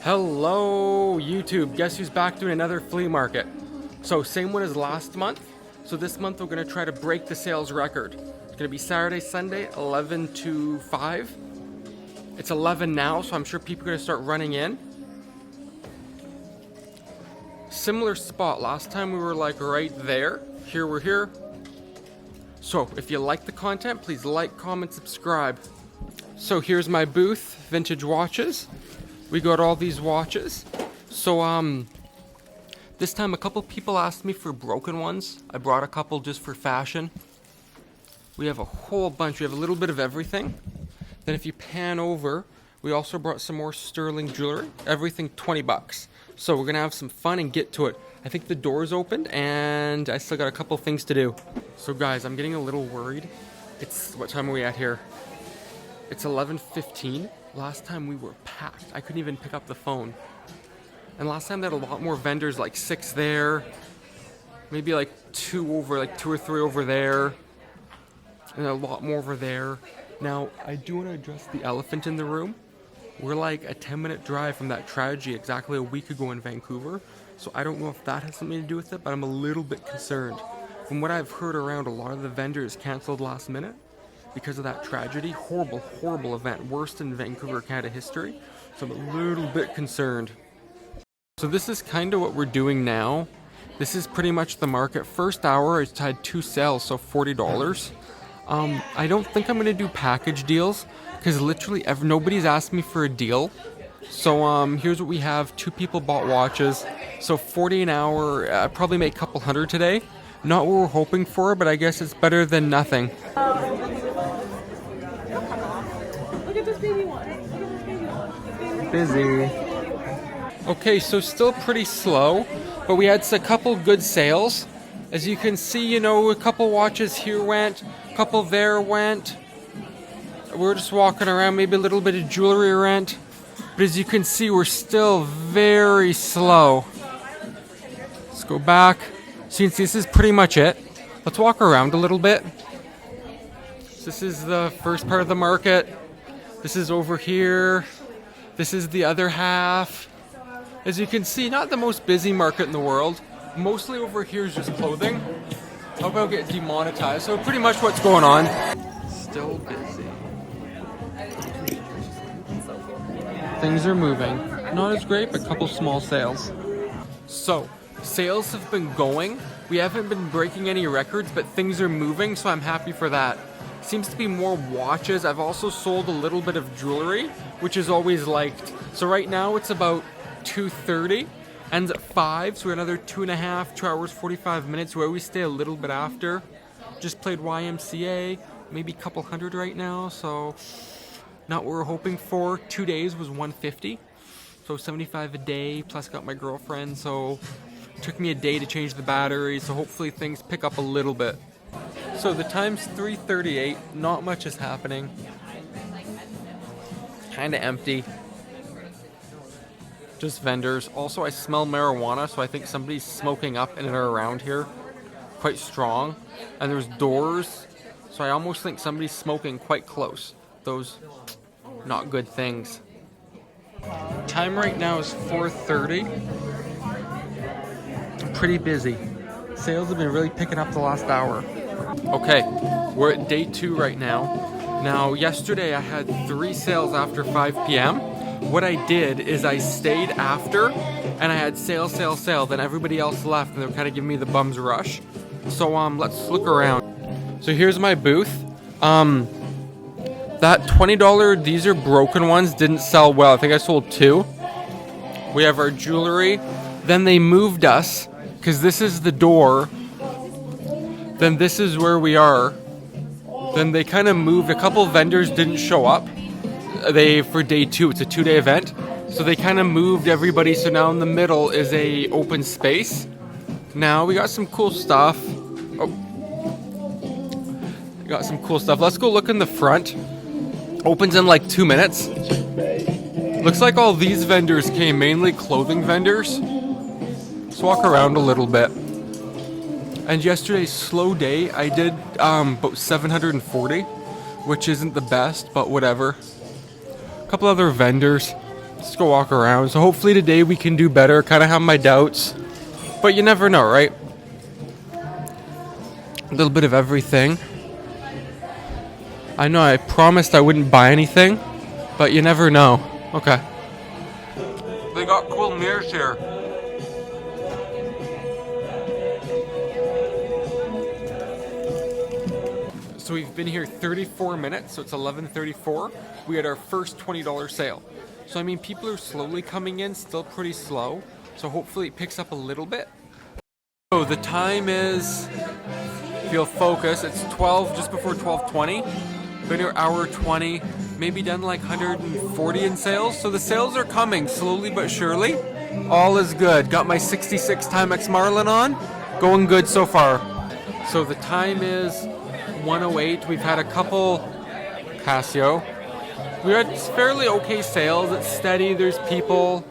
Hello YouTube, guess who's back doing another flea market? So same one as last month. So this month we're gonna try to break the sales record. It's gonna be Saturday, Sunday, 11 to 5. It's 11 now, so I'm sure people are gonna start running in. Similar spot, last time we were like right there. Here we're here. So if you like the content, please like, comment, subscribe. So here's my booth, vintage watches. We got all these watches. So this time a couple people asked me for broken ones. I brought a couple just for fashion. We have a whole bunch. We have a little bit of everything. Then if you pan over, we also brought some more sterling jewelry. Everything 20 bucks. So we're gonna have some fun and get to it. I think the door's opened and I still got a couple things to do. So guys, I'm getting a little worried. What time are we at here? It's 11:15. Last time we were packed. I couldn't even pick up the phone. And last time they had a lot more vendors, like 6 there. Maybe like 2 or 3 over there. And a lot more over there. Now, I do want to address the elephant in the room. We're like a 10-minute drive from that tragedy exactly a week ago in Vancouver. So I don't know if that has something to do with it, but I'm a little bit concerned. From what I've heard around, a lot of the vendors canceled last minute because of that tragedy. Horrible, horrible event. Worst in Vancouver, Canada history. So I'm a little bit concerned. So this is kind of what we're doing now. This is pretty much the market. First hour, I had 2 sales, so $40. I don't think I'm going to do package deals because literally nobody's asked me for a deal. So here's what we have. 2 people bought watches. So 40 an hour. I probably make a couple hundred today. Not what we're hoping for, but I guess it's better than nothing. Busy. Okay, so still pretty slow, but we had a couple good sales. As you can see, a couple watches here went, a couple there went. We're just walking around, maybe a little bit of jewelry went. But as you can see, we're still very slow. Let's go back. So you can see this is pretty much it. Let's walk around a little bit. So this is the first part of the market. This is over here. This is the other half. As you can see, not the most busy market in the world. Mostly over here is just clothing. How about get demonetized? So pretty much what's going on. Still busy. Things are moving. Not as great, but a couple small sales. So, sales have been going. We haven't been breaking any records, but things are moving, so I'm happy for that. Seems to be more watches. I've also sold a little bit of jewelry, which is always liked. So right now it's about 2:30, ends at 5, so we're another 2.5, 2 hours, 45 minutes. We always stay a little bit after. Just played YMCA, maybe a couple hundred right now, so not what we're hoping for. 2 days was 150, so 75 a day, plus got my girlfriend, so it took me a day to change the battery, so hopefully things pick up a little bit. So the time's 3:38, not much is happening. Kinda empty. Just vendors. Also, I smell marijuana, so I think somebody's smoking up in and around here. Quite strong. And there's doors, so I almost think somebody's smoking quite close. Those not good things. Time right now is 4:30. I'm pretty busy. Sales have been really picking up the last hour. Okay, we're at day 2 right now. Now, yesterday I had 3 sales after 5 p.m. What I did is I stayed after and I had sale. Then everybody else left and they were kind of giving me the bum's rush. So let's look around. So here's my booth. That $20, these are broken ones, didn't sell well. I think I sold 2. We have our jewelry. Then they moved us because this is the door. Then this is where we are. Then they kind of moved. A couple vendors didn't show up. For day 2, it's a 2-day event. So they kind of moved everybody. So now in the middle is a open space. Now we got some cool stuff. We got some cool stuff. Let's go look in the front. Opens in like 2 minutes. Looks like all these vendors came, mainly clothing vendors. Let's walk around a little bit. And yesterday's slow day, I did about 740, which isn't the best, but whatever. A couple other vendors. Let's go walk around. So hopefully today we can do better. Kind of have my doubts, but you never know, right? A little bit of everything. I know I promised I wouldn't buy anything, but you never know. Okay. They got cool mirrors here. So we've been here 34 minutes, so it's 11:34. We had our first $20 sale. So I mean, people are slowly coming in, still pretty slow. So hopefully it picks up a little bit. So the time is, if you'll focus, it's 12, just before 12:20. Been here hour 20, maybe done like 140 in sales. So the sales are coming slowly but surely. All is good. Got my 66 Timex Marlin on. Going good so far. So the time is 1:08. We've had a couple Casio. We had fairly okay sales. It's steady. There's people.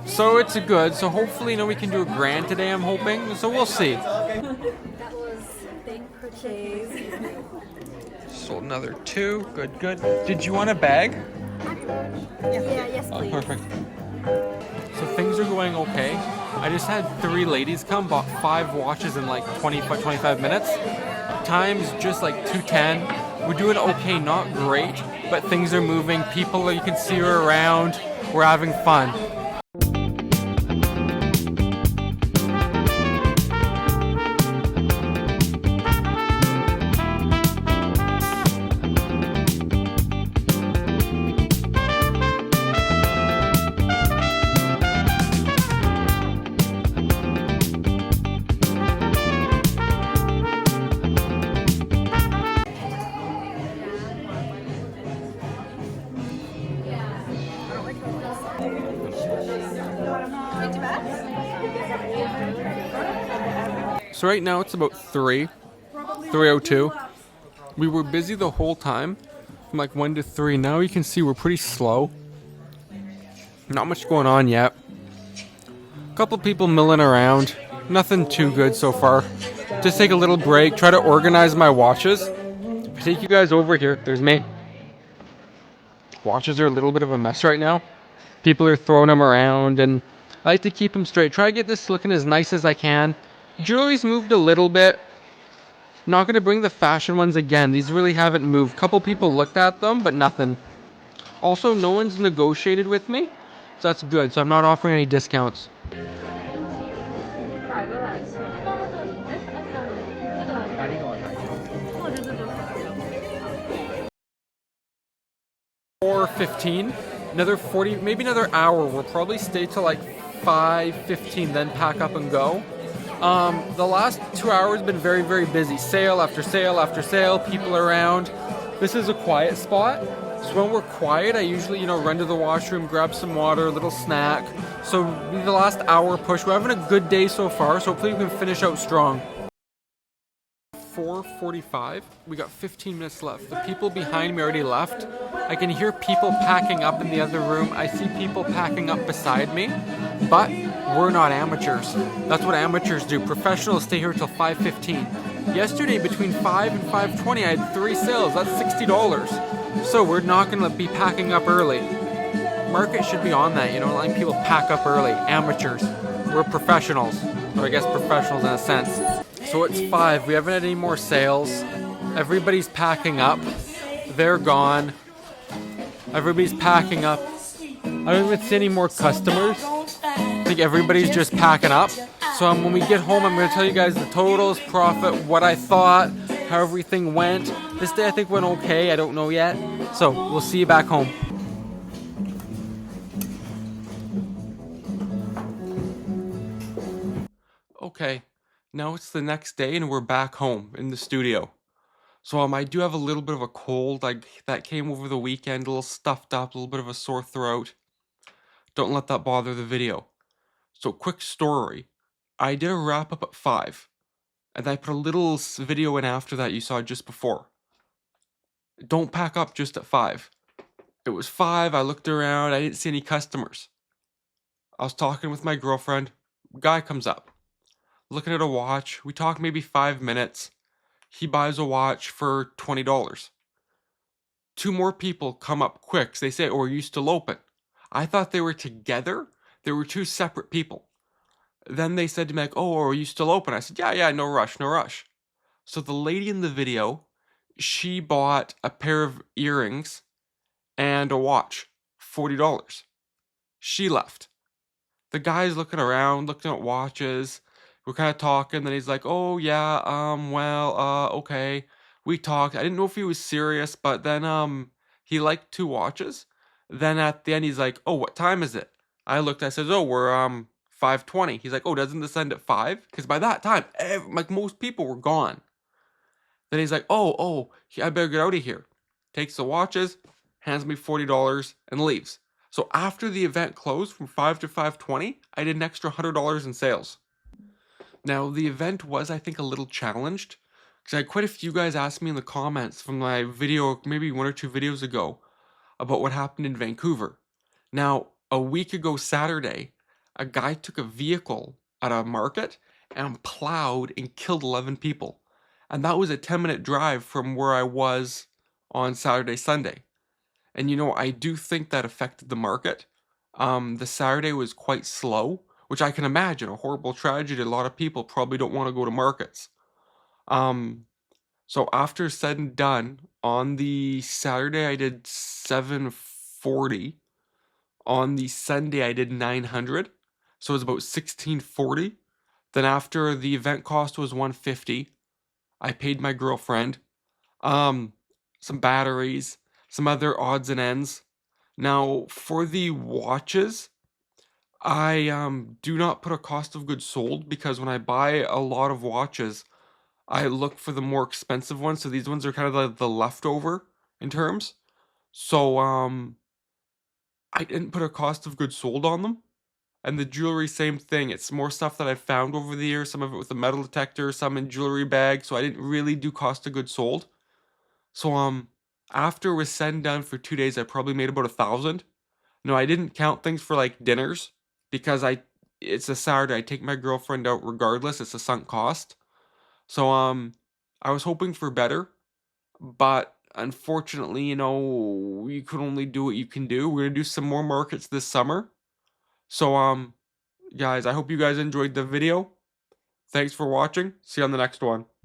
So it's good. So hopefully, you know, we can do a grand today, I'm hoping. So we'll see. That was a big purchase. Sold another 2. Good, good. Did you want a bag? Yeah, yes, please. Oh, perfect. So things are going okay. I just had 3 ladies come, bought 5 watches in like 25 minutes. Time's just like 2:10. We're doing okay, not great, but things are moving. People, you can see are around. We're having fun. So right now it's about 3:02. We were busy the whole time, from like 1 to 3. Now you can see we're pretty slow. Not much going on yet. A couple people milling around. Nothing too good so far. Just take a little break, try to organize my watches. If I take you guys over here, there's me. Watches are a little bit of a mess right now. People are throwing them around, and I like to keep them straight. Try to get this looking as nice as I can. Jewelry's moved a little bit. Not gonna bring the fashion ones again. These really haven't moved. Couple people looked at them, but nothing. Also, no one's negotiated with me, so that's good. So I'm not offering any discounts. 4:15. Another 40, maybe another hour. We'll probably stay till like 5:15, then pack up and go. The last 2 hours been very, very busy. Sale after sale after sale, people around. This is a quiet spot. So when we're quiet, I usually, you know, run to the washroom, grab some water, a little snack. So the last hour push, we're having a good day so far, so hopefully we can finish out strong. 4:45. We got 15 minutes left. The people behind me already left. I can hear people packing up in the other room. I see people packing up beside me, but we're not amateurs. That's what amateurs do. Professionals stay here till 5:15. Yesterday, between 5 and 5:20, I had 3 sales. That's $60. So we're not going to be packing up early. Market should be on that, you know, letting people pack up early. Amateurs. We're professionals. Or I guess professionals in a sense. So it's 5. We haven't had any more sales. Everybody's packing up. They're gone. Everybody's packing up. I don't even see any more customers. I think everybody's just packing up. So when we get home, I'm going to tell you guys the totals, profit, what I thought, how everything went. This day I think went okay. I don't know yet. So we'll see you back home. Okay, now it's the next day and we're back home in the studio. So I do have a little bit of a cold that came over the weekend, a little stuffed up, a little bit of a sore throat. Don't let that bother the video. So quick story. I did a wrap up at 5. And I put a little video in after that you saw just before. Don't pack up just at 5. It was 5, I looked around, I didn't see any customers. I was talking with my girlfriend, guy comes up. Looking at a watch, we talk maybe 5 minutes. He buys a watch for $20. 2 more people come up quick. They say, "Oh, are you still open?" I thought they were together. They were 2 separate people. Then they said to me like, "Oh, are you still open?" I said, "Yeah, yeah, no rush, no rush." So the lady in the video, she bought a pair of earrings and a watch, $40. She left. The guy's looking around, looking at watches. We're kind of talking. Then he's like, "Oh yeah, well, okay." We talked. I didn't know if he was serious, but then he liked 2 watches. Then at the end, he's like, "Oh, what time is it?" I looked. I said, "Oh, we're 5:20." He's like, "Oh, doesn't this end at 5?" Because by that time, like most people were gone. Then he's like, "Oh, I better get out of here." Takes the watches, hands me $40, and leaves. So after the event closed from 5 to 5:20, I did an extra $100 in sales. Now, the event was, I think, a little challenged because I had quite a few guys ask me in the comments from my video, maybe 1 or 2 videos ago, about what happened in Vancouver. Now, a week ago Saturday, a guy took a vehicle at a market and plowed and killed 11 people. And that was a 10-minute drive from where I was on Saturday, Sunday. And I do think that affected the market. The Saturday was quite slow, which I can imagine a horrible tragedy. A lot of people probably don't want to go to markets. Um, so after said and done, on the Saturday I did 740. On the Sunday I did 900. So it was about 1640. Then after the event cost was 150, I paid my girlfriend um some batteries, some other odds and ends. Now, for the watches, I do not put a cost of goods sold because when I buy a lot of watches, I look for the more expensive ones. So these ones are kind of the leftover in terms. So I didn't put a cost of goods sold on them. And the jewelry, same thing. It's more stuff that I've found over the years, some of it with a metal detector, some in jewelry bags. So I didn't really do cost of goods sold. So after it was said and done for 2 days, I probably made about 1,000. No, I didn't count things for like dinners because it's a Saturday. I take my girlfriend out regardless. It's a sunk cost. So I was hoping for better, but unfortunately, you can only do what you can do. We're gonna do some more markets this summer. So guys, I hope you guys enjoyed the video. Thanks for watching. See you on the next one.